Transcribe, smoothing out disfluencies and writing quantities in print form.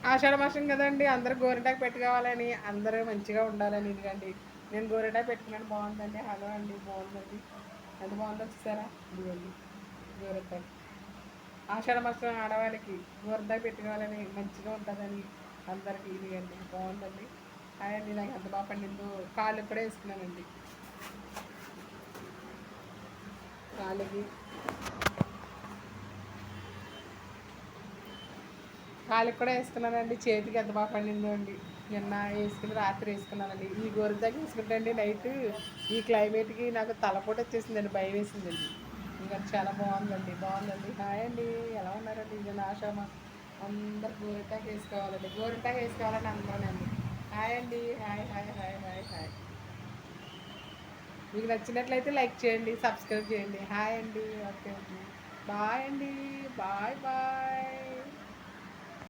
ఆషాఢ మాసం కదండి, అందరూ గోరింటాకు పెట్టుకోవాలని, అందరూ మంచిగా ఉండాలని ఇదిగండి. నేను గోరింటాకు పెట్టుకున్నాను, బాగుందండి. హలో అండి, బాగుందండి. ఎంత బాగుందో చూసారా? ఇదిగోండి గోరింటాకు. ఆషాఢ మాసం ఆడవాళ్ళకి గోరింటాకు పెట్టుకోవాలని మంచిగా ఉంటుందని అందరికీ ఇదిగండి, బాగుందండి. హాయ్ అండి, నాకు ఎంత బాగా పండిందో. కాళ్ళు కూడా వేసుకున్నానండి, కాళ్ళకి కాళ్ళకి కూడా వేసుకున్నానండి. చేతికి ఎంత బాగా పండిందో అండి. నిన్న వేసుకుని రాత్రి వేసుకున్నానండి. ఈ గోరింటాకు వేసుకుంటే అండి నైట్ ఈ క్లైమేట్కి నాకు తలపోటు వచ్చేసిందండి, భయం వేసిందండి. ఇంకా చాలా బాగుందండి, బాగుందండి. హాయ్ అండి, ఎలా ఉన్నారండి? ఇది నా ఆశ్రమ. అందరు గోరింటాకు వేసుకోవాలండి, గోరింటాకు వేసుకోవాలని అందరూనండి. హాయ్ అండి, hi hi hi hi hi. మీకు నచ్చినట్లయితే లైక్ చేయండి, సబ్స్క్రైబ్ చేయండి. హాయ్ అండి, ఓకే అండి, బాయ్ అండి, బాయ్ బాయ్.